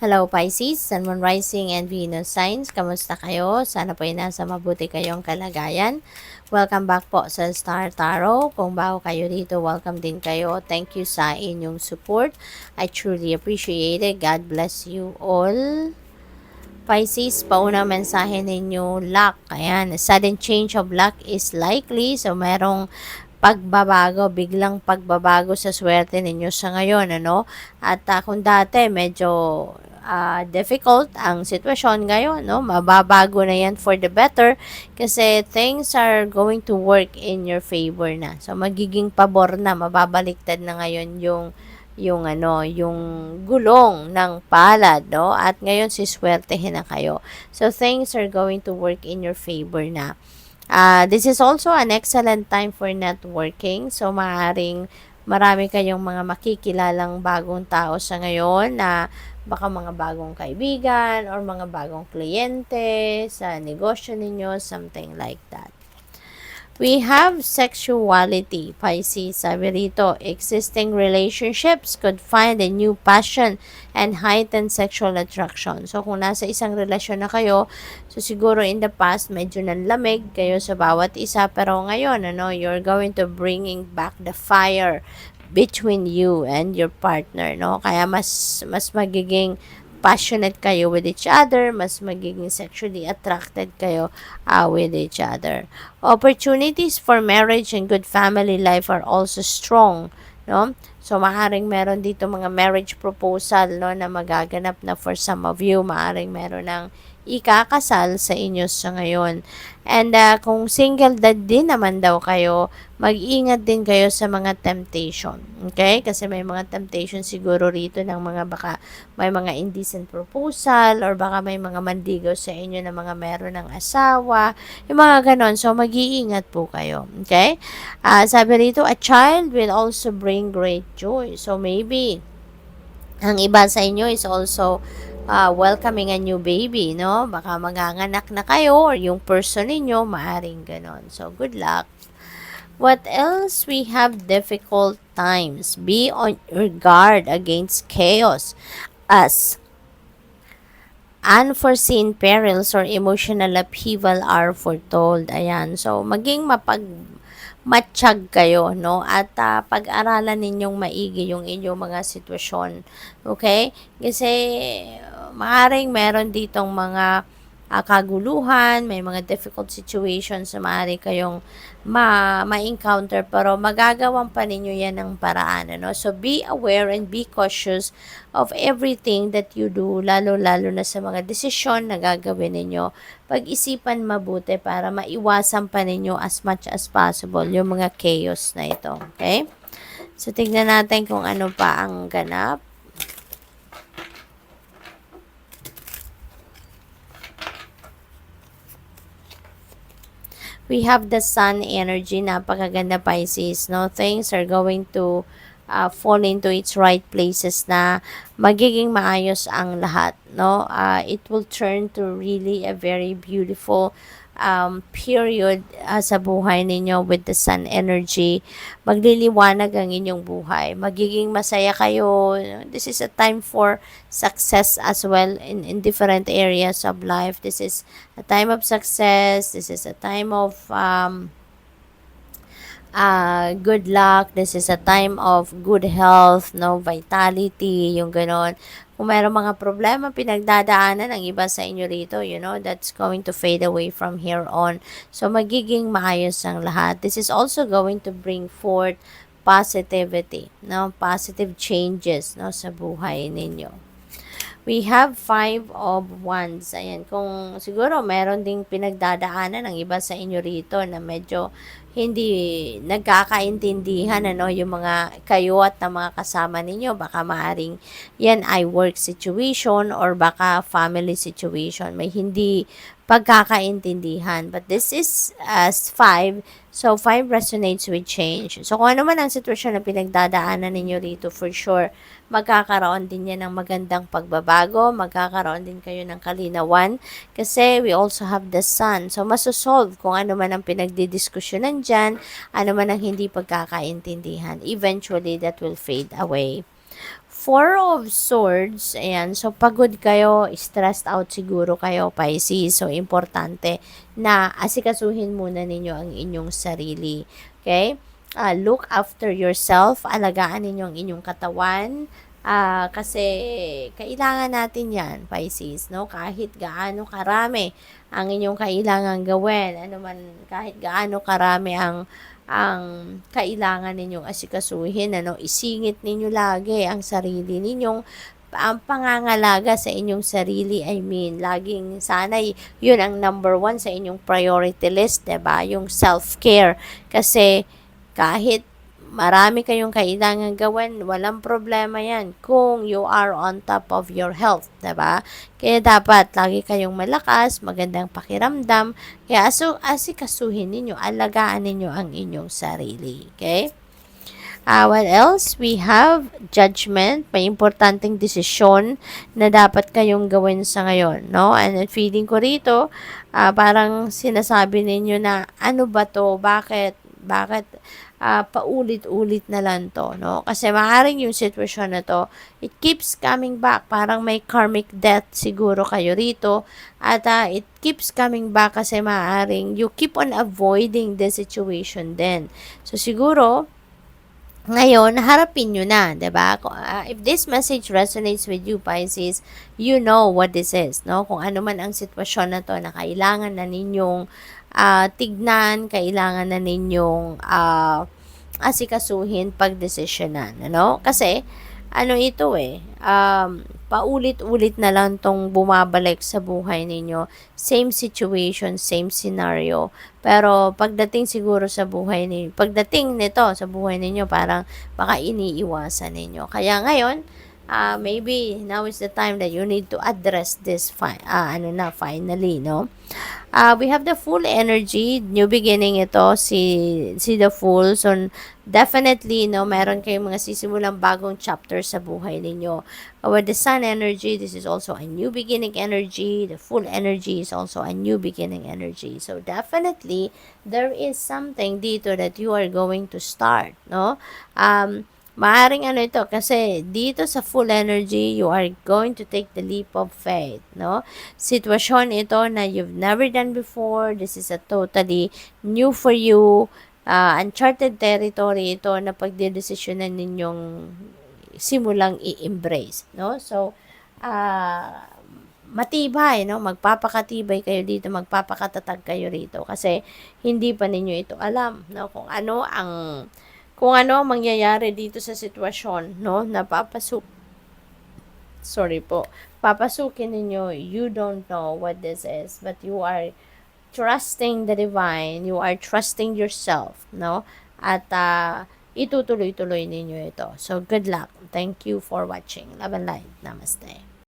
Hello Pisces, Sun, Moon, Rising, and Venus Signs. Kamusta kayo? Sana po ay nasa mabuti kayong kalagayan. Welcome back po sa Star Tarot. Kung bago kayo dito, welcome din kayo. Thank you sa inyong support. I truly appreciate it. God bless you all. Pisces, paunang mensahe ninyo, luck. Ayan, sudden change of luck is likely. So, merong pagbabago, biglang pagbabago sa swerte ninyo sa ngayon, ano? At kung dati medyo difficult ang sitwasyon ngayon, no? Mababago na yan for the better kasi things are going to work in your favor na. So, magiging pabor na, mababaliktad na ngayon yung gulong ng palad, no? At ngayon siswertehin na kayo. So, things are going to work in your favor na. This is also an excellent time for networking. So, maaaring marami kayong mga makikilalang bagong tao sa ngayon na baka mga bagong kaibigan or mga bagong kliyente sa negosyo ninyo, something like that. We have sexuality, Pisces. Sabi rito, existing relationships could find a new passion and heightened sexual attraction. So, kung nasa isang relasyon na kayo, so siguro in the past, medyo nanlamig kayo sa bawat isa. Pero ngayon, you're going to bringing back the fire between you and your partner, no? Kaya mas magiging passionate kayo with each other, mas magiging sexually attracted kayo with each other. Opportunities for marriage and good family life are also strong, no? So, maaring meron dito mga marriage proposal, no, na magaganap na for some of you. Maaring meron ng ikakasal sa inyo sa ngayon. And kung single dad din naman daw kayo, mag-ingat din kayo sa mga temptation. Okay? Kasi may mga temptation siguro rito ng mga baka may mga indecent proposal or baka may mga mandigaw sa inyo na mga meron ng asawa. Yung mga ganon. So, mag-iingat po kayo. Okay? Sabi rito, a child will also bring great joy. So, maybe ang iba sa inyo is also welcoming a new baby, no? Baka maganganak na kayo or yung person ninyo, maaring ganon. So, good luck. What else? We have difficult times. Be on your guard against chaos as unforeseen perils or emotional upheaval are foretold. Ayan. So, maging matiyag kayo, no? At pag-aralan ninyong maigi yung inyong mga sitwasyon. Okay? Kasi maaring meron ditong mga kaguluhan, may mga difficult situations na maaari kayong ma-encounter, pero magagawan pa ninyo yan ng paraan, ano? So, be aware and be cautious of everything that you do, lalo-lalo na sa mga desisyon na gagawin ninyo. Pag-isipan mabuti para maiwasan pa ninyo as much as possible yung mga chaos na ito, okay? So, tignan natin kung ano pa ang ganap. We have the sun energy, napakaganda Pisces, no? Things are going to fall into its right places na magiging maayos ang lahat, no? It will turn to really a very beautiful period sa buhay ninyo with the sun energy. Magliliwanag ang inyong buhay. Magiging masaya kayo. This is a time for success as well in different areas of life. This is a time of success. This is a time of good luck. This is a time of good health, no, vitality, yung ganon. Kung mayroong mga problema pinagdadaanan ng iba sa inyo rito, that's going to fade away from here on. So, magiging maayos ang lahat. This is also going to bring forth positivity, no, positive changes, no, sa buhay ninyo. We have 5 of Wands. Ayan, kung siguro meron ding pinagdadaanan ng iba sa inyo rito na medyo hindi nagkakaintindihan, yung mga kayo at ng mga kasama ninyo. Baka maaring yan ay work situation or baka family situation. May hindi pagkakaintindihan. But this is as 5. So, 5 resonates with change. So, kung ano man ang sitwasyon na pinagdadaanan ninyo rito, for sure, magkakaroon din yan ng magandang pagbabago. Magkakaroon din kayo ng kalinawan. Kasi we also have the sun. So, masosolve kung ano man ang pinagdidiskusyonan dyan, ano man ang hindi pagkakaintindihan. Eventually, that will fade away. Four of Swords, ayan, so pagod kayo, stressed out siguro kayo, Pisces. So, importante na asikasuhin muna ninyo ang inyong sarili. Okay? Look after yourself, alagaan ninyo ang inyong katawan, kasi kailangan natin yan, Pisces, no? Kahit gaano karami ang inyong kailangan gawin, ano man, kahit gaano karami ang kailangan ninyong asikasuhin, ano, isingit ninyo lagi ang sarili ninyong ang pangangalaga sa inyong sarili. I mean, laging sanay yun ang number one sa inyong priority list, 'di ba? Yung self-care. Kasi kahit marami kayong kailangan gawin, walang problema yan kung you are on top of your health, diba? Kaya dapat lagi kayong malakas, magandang pakiramdam, kaya asikasuhin ninyo, alagaan ninyo ang inyong sarili, okay? What else? We have judgment. May importanteng desisyon na dapat kayong gawin sa ngayon, no? And feeling ko rito, parang sinasabi ninyo na, ano ba to? Bakit paulit-ulit na lang to, no? Kasi maaaring yung sitwasyon na to, it keeps coming back. Parang may karmic death siguro kayo rito. At it keeps coming back kasi maaaring you keep on avoiding the situation then. So, siguro, ngayon, harapin nyo na, diba? If this message resonates with you, Pisces, you know what this is, no? Kung ano man ang sitwasyon na to na kailangan na ninyong tignan, kailangan na ninyong asikasuhin, pagdesisyonan, ano? Kasi, ano ito paulit-ulit na lang tong bumabalik sa buhay ninyo. Same situation, same scenario. Pero pagdating siguro sa buhay ninyo, pagdating nito sa buhay ninyo, parang baka iniiwasan ninyo. Kaya ngayon, maybe now is the time that you need to address this finally, no? We have the Fool energy, new beginning ito, si the Fool. So, definitely, no, meron kayong mga sisimulang bagong chapter sa buhay ninyo. With the Sun energy, this is also a new beginning energy. The Fool energy is also a new beginning energy. So, definitely, there is something dito that you are going to start, no? Maaring ano ito, kasi dito sa Full energy, you are going to take the leap of faith, no? Sitwasyon ito na you've never done before. This is a totally new for you, uncharted territory ito na pagdedesisyonan ninyong simulang i-embrace, no? So, matibay, no? Magpapakatibay kayo dito, magpapakatatag kayo rito kasi hindi pa ninyo ito alam, no? Kung ano ang mangyayari dito sa sitwasyon, no? Na papasukin ninyo, you don't know what this is, but you are trusting the divine, you are trusting yourself, no? At itutuloy-tuloy ninyo ito. So, good luck. Thank you for watching. Love and light. Namaste.